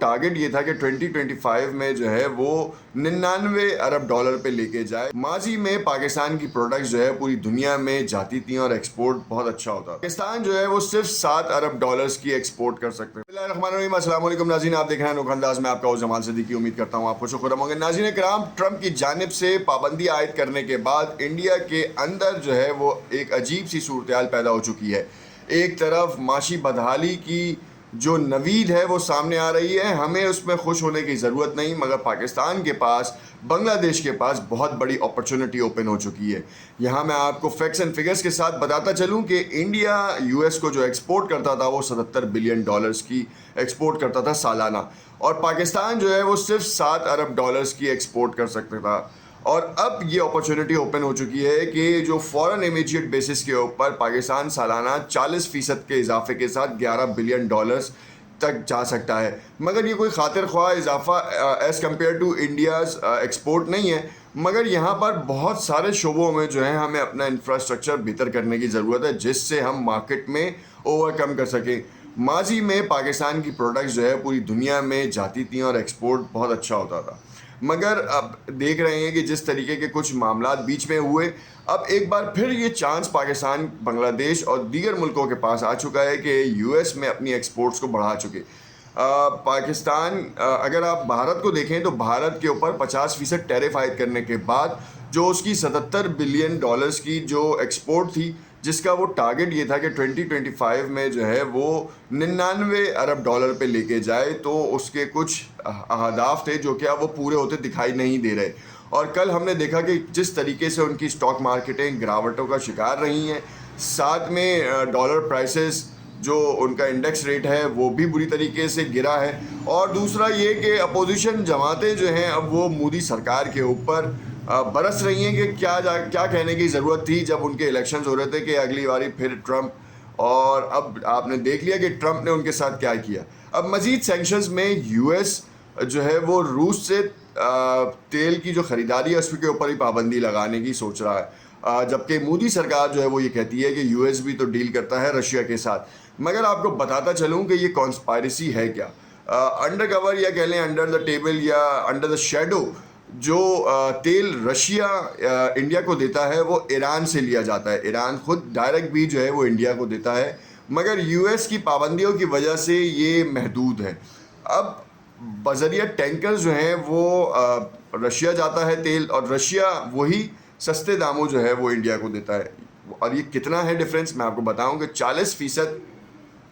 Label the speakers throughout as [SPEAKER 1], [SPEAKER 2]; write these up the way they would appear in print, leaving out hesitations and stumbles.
[SPEAKER 1] Target یہ تھا کہ 2025 میں جو ہے وہ 99 ارب ڈالر پہ لے کے جائے۔ ماضی میں پاکستان کی پروڈکٹس جو ہے پوری دنیا میں جاتی تھیں اور ایکسپورٹ بہت اچھا ہوتا تھا۔ پاکستان جو ہے وہ صرف 7 ارب ڈالرز کی ایکسپورٹ کر سکتے ہیں۔ بسم اللہ الرحمن الرحیم، السلام علیکم ناظرین، آپ دیکھ رہے ہیں انوکھا انداز میں آپ کا جمال صدیقی۔ امید کرتا ہوں آپ خوش و خرم ہوں گے۔ ناظرین کرام، ٹرمپ کی جانب سے پابندی عائد کرنے کے بعد انڈیا کے اندر جو ہے وہ ایک عجیب سی صورتحال پیدا ہو چکی ہے۔ ایک طرف معاشی بدحالی کی جو نوید ہے وہ سامنے آ رہی ہے، ہمیں اس میں خوش ہونے کی ضرورت نہیں، مگر پاکستان کے پاس، بنگلہ دیش کے پاس بہت بڑی اپرچونٹی اوپن ہو چکی ہے۔ یہاں میں آپ کو فیکٹس اینڈ فگرز کے ساتھ بتاتا چلوں کہ انڈیا یو ایس کو جو ایکسپورٹ کرتا تھا وہ 77 بلین ڈالرز کی ایکسپورٹ کرتا تھا سالانہ، اور پاکستان جو ہے وہ صرف 7 ارب ڈالرز کی ایکسپورٹ کر سکتا تھا۔ اور اب یہ اپرچونٹی اوپن ہو چکی ہے کہ جو فورن امیجیٹ بیسس کے اوپر پاکستان سالانہ 40% کے اضافے کے ساتھ 11 بلین ڈالرز تک جا سکتا ہے، مگر یہ کوئی خاطر خواہ اضافہ as compare to India's export نہیں ہے، مگر یہاں پر بہت سارے شعبوں میں جو ہے ہمیں اپنا انفراسٹرکچر بہتر کرنے کی ضرورت ہے، جس سے ہم مارکیٹ میں اوور کم کر سکیں۔ ماضی میں پاکستان کی پروڈکٹس جو ہے پوری دنیا میں جاتی تھیں اور ایکسپورٹ بہت اچھا ہوتا تھا، مگر اب دیکھ رہے ہیں کہ جس طریقے کے کچھ معاملات بیچ میں ہوئے، اب ایک بار پھر یہ چانس پاکستان، بنگلہ دیش اور دیگر ملکوں کے پاس آ چکا ہے کہ یو ایس میں اپنی ایکسپورٹس کو بڑھا چکے۔ پاکستان، اگر آپ بھارت کو دیکھیں تو بھارت کے اوپر 50% ٹیرف عائد کرنے کے بعد جو اس کی 77 بلین ڈالرز کی جو ایکسپورٹ تھی، جس کا وہ ٹارگٹ یہ تھا کہ 2025 میں جو ہے وہ 99 ارب ڈالر پہ لے کے جائے، تو اس کے کچھ اہداف تھے جو کہ اب وہ پورے ہوتے دکھائی نہیں دے رہے۔ اور کل ہم نے دیکھا کہ جس طریقے سے ان کی اسٹاک مارکیٹیں گراوٹوں کا شکار رہی ہیں، ساتھ میں ڈالر پرائسز جو ان کا انڈیکس ریٹ ہے وہ بھی بری طریقے سے گرا ہے، اور دوسرا یہ کہ اپوزیشن جماعتیں جو ہیں اب وہ مودی سرکار کے اوپر برس رہی ہیں کہ کیا کہنے کی ضرورت تھی جب ان کے الیکشنز ہو رہے تھے کہ اگلی باری پھر ٹرمپ، اور اب آپ نے دیکھ لیا کہ ٹرمپ نے ان کے ساتھ کیا کیا۔ اب مزید سینکشنز میں یو ایس جو ہے وہ روس سے تیل کی جو خریداری ہے اس کے اوپر ہی پابندی لگانے کی سوچ رہا ہے، جبکہ مودی سرکار جو ہے وہ یہ کہتی ہے کہ یو ایس بھی تو ڈیل کرتا ہے رشیا کے ساتھ۔ مگر آپ کو بتاتا چلوں کہ یہ کانسپائرسی ہے کیا، انڈر کور یا کہہ لیں انڈر دا ٹیبل یا انڈر دا شیڈو، جو تیل رشیا انڈیا کو دیتا ہے وہ ایران سے لیا جاتا ہے۔ ایران خود ڈائریکٹ بھی جو ہے وہ انڈیا کو دیتا ہے، مگر یو ایس کی پابندیوں کی وجہ سے یہ محدود ہے۔ اب بذریعہ ٹینکر جو ہیں وہ رشیا جاتا ہے تیل، اور رشیا وہی سستے داموں جو ہے وہ انڈیا کو دیتا ہے۔ اور یہ کتنا ہے ڈفرینس، میں آپ کو بتاؤں کہ 40%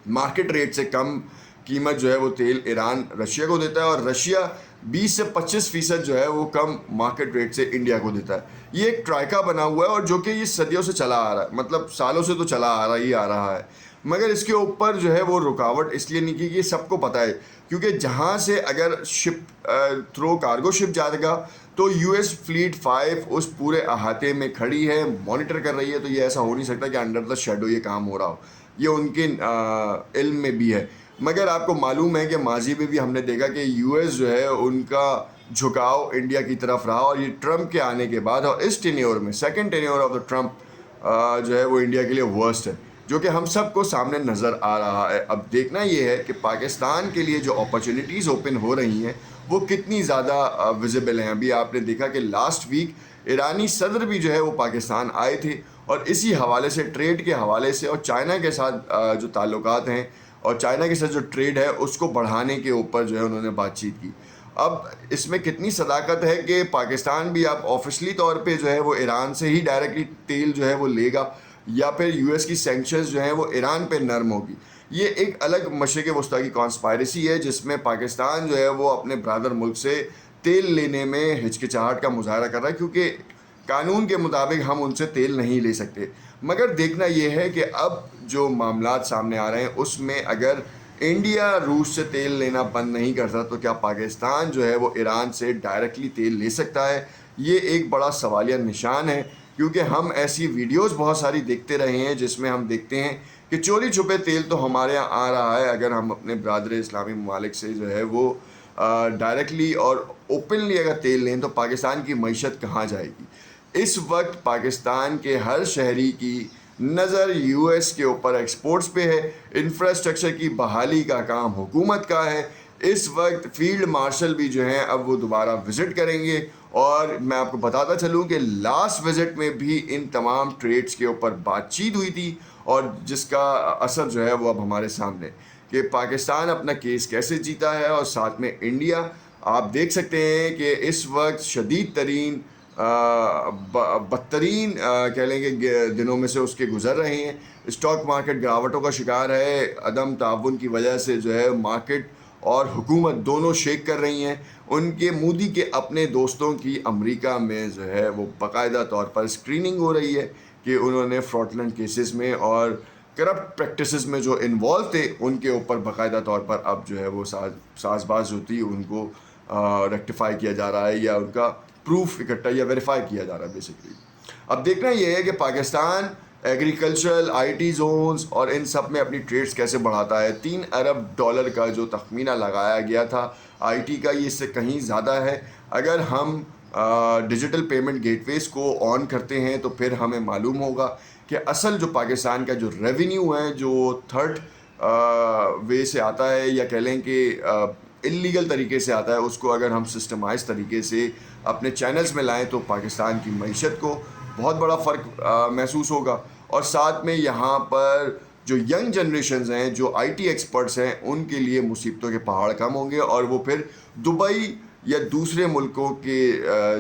[SPEAKER 1] مارکیٹ ریٹ سے کم قیمت جو ہے وہ تیل ایران رشیا کو دیتا ہے، اور رشیا 20 سے 25% جو ہے وہ کم مارکیٹ ریٹ سے انڈیا کو دیتا ہے۔ یہ ایک ٹرائکا بنا ہوا ہے، اور جو کہ یہ صدیوں سے چلا آ رہا ہے، مطلب سالوں سے تو چلا آ رہا ہے، مگر اس کے اوپر جو ہے وہ رکاوٹ اس لیے نہیں کی کہ سب کو پتہ ہے، کیونکہ جہاں سے اگر شپ تھرو کارگو شپ جائے گا تو یو ایس فلیٹ 5 اس پورے احاطے میں کھڑی ہے، مانیٹر کر رہی ہے، تو یہ ایسا ہو نہیں سکتا کہ انڈر دا شیڈو یہ کام ہو رہا ہو، یہ ان کے علم میں بھی ہے۔ مگر آپ کو معلوم ہے کہ ماضی میں بھی ہم نے دیکھا کہ یو ایس جو ہے ان کا جھکاؤ انڈیا کی طرف رہا، اور یہ ٹرمپ کے آنے کے بعد اور اس ٹینیور میں second tenure of the Trump جو ہے وہ انڈیا کے لیے ورسٹ ہے، جو کہ ہم سب کو سامنے نظر آ رہا ہے۔ اب دیکھنا یہ ہے کہ پاکستان کے لیے جو اپرچونیٹیز اوپن ہو رہی ہیں وہ کتنی زیادہ ویزیبل ہیں۔ ابھی آپ نے دیکھا کہ لاسٹ ویک ایرانی صدر بھی جو ہے وہ پاکستان آئے تھے، اور اسی حوالے سے، ٹریڈ کے حوالے سے اور چائنا کے ساتھ جو تعلقات ہیں اور چائنا کے ساتھ جو ٹریڈ ہے اس کو بڑھانے کے اوپر جو ہے انہوں نے بات چیت کی۔ اب اس میں کتنی صداقت ہے کہ پاکستان بھی اب آفیشلی طور پہ جو ہے وہ ایران سے ہی ڈائریکٹلی تیل جو ہے وہ لے گا، یا پھر یو ایس کی سینکشنز جو ہیں وہ ایران پہ نرم ہوگی؟ یہ ایک الگ مشرق وسطیٰ کی کانسپائرسی ہے، جس میں پاکستان جو ہے وہ اپنے برادر ملک سے تیل لینے میں ہچکچاہٹ کا مظاہرہ کر رہا ہے، کیونکہ قانون کے مطابق ہم ان سے تیل نہیں لے سکتے۔ مگر دیکھنا یہ ہے کہ اب جو معاملات سامنے آ رہے ہیں اس میں اگر انڈیا روس سے تیل لینا بند نہیں کرتا تو کیا پاکستان جو ہے وہ ایران سے ڈائریکٹلی تیل لے سکتا ہے؟ یہ ایک بڑا سوالیہ نشان ہے، کیونکہ ہم ایسی ویڈیوز بہت ساری دیکھتے رہے ہیں جس میں ہم دیکھتے ہیں کہ چوری چھپے تیل تو ہمارے یہاں آ رہا ہے، اگر ہم اپنے برادر اسلامی ممالک سے جو ہے وہ ڈائریکٹلی اور اوپنلی اگر تیل لیں تو پاکستان کی معیشت کہاں جائے گی؟ اس وقت پاکستان کے ہر شہری کی نظر یو ایس کے اوپر ایکسپورٹس پہ ہے، انفراسٹرکچر کی بحالی کا کام حکومت کا ہے، اس وقت فیلڈ مارشل بھی جو ہیں اب وہ دوبارہ وزٹ کریں گے، اور میں آپ کو بتاتا چلوں کہ لاسٹ وزٹ میں بھی ان تمام ٹریڈز کے اوپر بات چیت ہوئی تھی، اور جس کا اثر جو ہے وہ اب ہمارے سامنے کہ پاکستان اپنا کیس کیسے جیتا ہے، اور ساتھ میں انڈیا آپ دیکھ سکتے ہیں کہ اس وقت شدید ترین بدترین کہہ لیں گے دنوں میں سے اس کے گزر رہے ہیں۔ اسٹاک مارکیٹ گراوٹوں کا شکار ہے، عدم تعاون کی وجہ سے جو ہے مارکیٹ اور حکومت دونوں شیک کر رہی ہیں۔ ان کے مودی کے اپنے دوستوں کی امریکہ میں جو ہے وہ باقاعدہ طور پر اسکریننگ ہو رہی ہے کہ انہوں نے فراڈلنٹ کیسز میں اور کرپٹ پریکٹسز میں جو انوالو تھے ان کے اوپر باقاعدہ طور پر اب جو ہے وہ ساز باز ہوتی ان کو ریکٹیفائی کیا جا رہا ہے، یا ان کا پروف اکٹھا یا ویریفائی کیا جا رہا ہے بیسیکلی۔ اب دیکھنا یہ ہے کہ Pakistan agricultural I T zones اور ان سب میں اپنی ٹریڈز کیسے بڑھاتا ہے۔ $3 ارب کا جو تخمینہ لگایا گیا تھا آئی ٹی کا، یہ اس سے کہیں زیادہ ہے۔ اگر ہم ڈیجیٹل پیمنٹ گیٹ ویز کو آن کرتے ہیں تو پھر ہمیں معلوم ہوگا کہ اصل جو پاکستان کا جو ریونیو ہے جو تھرڈ وے سے آتا ہے، یا کہہ لیں کہ اللیگل طریقے سے آتا ہے، اس کو اگر ہم سسٹمائز طریقے سے اپنے چینلز میں لائیں تو پاکستان کی معیشت کو بہت بڑا فرق محسوس ہوگا، اور ساتھ میں یہاں پر جو ینگ جنریشنز ہیں، جو آئی ٹی ایکسپرٹس ہیں، ان کے لیے مصیبتوں کے پہاڑ کم ہوں گے، اور وہ پھر دبئی یا دوسرے ملکوں کے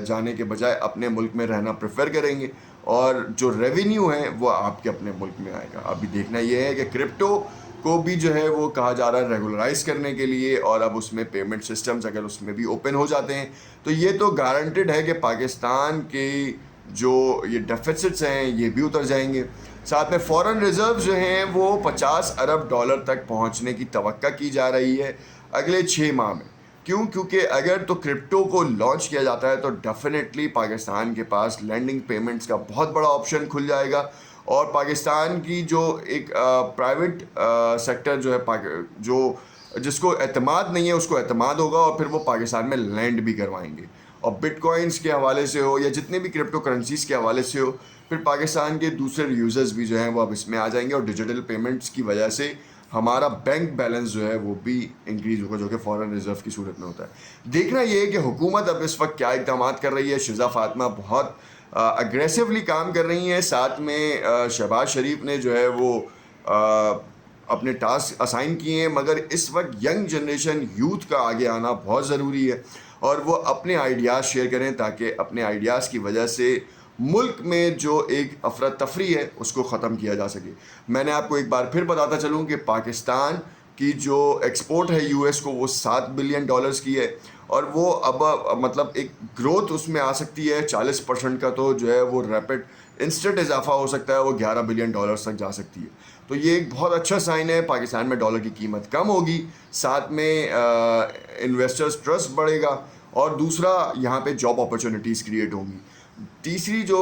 [SPEAKER 1] جانے کے بجائے اپنے ملک میں رہنا پریفر کریں گے، اور جو ریونیو ہے وہ آپ کے اپنے ملک میں آئے گا۔ ابھی دیکھنا یہ ہے کہ کرپٹو کو بھی جو ہے وہ کہا جا رہا ہے ریگولرائز کرنے کے لیے، اور اب اس میں پیمنٹ سسٹمز اگر اس میں بھی اوپن ہو جاتے ہیں تو یہ تو گارنٹیڈ ہے کہ پاکستان کے جو یہ ڈیفیسٹس ہیں یہ بھی اتر جائیں گے۔ ساتھ میں فورن ریزرو جو ہیں وہ $50 ارب تک پہنچنے کی توقع کی جا رہی ہے اگلے 6 ماہ میں۔ کیوں؟ کیونکہ اگر تو کرپٹو کو لانچ کیا جاتا ہے تو ڈیفینیٹلی پاکستان کے پاس لینڈنگ پیمنٹس کا بہت بڑا آپشن کھل جائے گا، اور پاکستان کی جو ایک پرائیویٹ سیکٹر جو ہے جو جس کو اعتماد نہیں ہے اس کو اعتماد ہوگا، اور پھر وہ پاکستان میں لینڈ بھی کروائیں گے۔ اور بٹ کوائنس کے حوالے سے ہو یا جتنے بھی کرپٹو کرنسیز کے حوالے سے ہو، پھر پاکستان کے دوسرے یوزرز بھی جو ہیں وہ اب اس میں آ جائیں گے، اور ڈیجیٹل پیمنٹس کی وجہ سے ہمارا بینک بیلنس جو ہے وہ بھی انکریز ہوگا، جو کہ فورن ریزرو کی صورت میں ہوتا ہے۔ دیکھنا یہ ہے کہ حکومت اب اس وقت کیا اقدامات کر رہی ہے۔ شہزاد فاطمہ بہت اگریسولی کام کر رہی ہیں، ساتھ میں شہباز شریف نے جو ہے وہ اپنے ٹاسک اسائن کیے ہیں، مگر اس وقت ینگ جنریشن یوتھ کا آگے آنا بہت ضروری ہے، اور وہ اپنے آئیڈیاز شیئر کریں تاکہ اپنے آئیڈیاز کی وجہ سے ملک میں جو ایک افراتفری ہے اس کو ختم کیا جا سکے۔ میں نے آپ کو ایک بار پھر بتاتا چلوں کہ پاکستان کی جو ایکسپورٹ ہے یو ایس کو وہ $7 بلین کی ہے، اور وہ اب مطلب ایک گروتھ اس میں آ سکتی ہے 40% کا، تو جو ہے وہ ریپڈ انسٹنٹ اضافہ ہو سکتا ہے، وہ $11 بلین تک جا سکتی ہے۔ تو یہ ایک بہت اچھا سائن ہے، پاکستان میں ڈالر کی قیمت کم ہوگی، ساتھ میں انویسٹرز ٹرسٹ بڑھے گا، اور دوسرا یہاں پہ جاب اپرچونیٹیز کریٹ ہوں گی۔ تیسری جو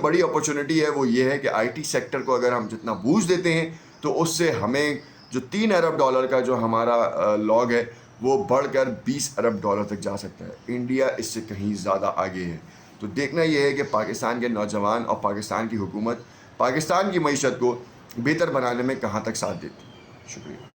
[SPEAKER 1] بڑی اپرچونیٹی ہے وہ یہ ہے کہ آئی ٹی سیکٹر کو اگر ہم جتنا بوسٹ دیتے ہیں تو اس سے ہمیں جو $3 ارب کا جو ہمارا لاگ ہے وہ بڑھ کر $20 ارب تک جا سکتا ہے۔ انڈیا اس سے کہیں زیادہ آگے ہے۔ تو دیکھنا یہ ہے کہ پاکستان کے نوجوان اور پاکستان کی حکومت پاکستان کی معیشت کو بہتر بنانے میں کہاں تک ساتھ دیتی ہے۔ شکریہ۔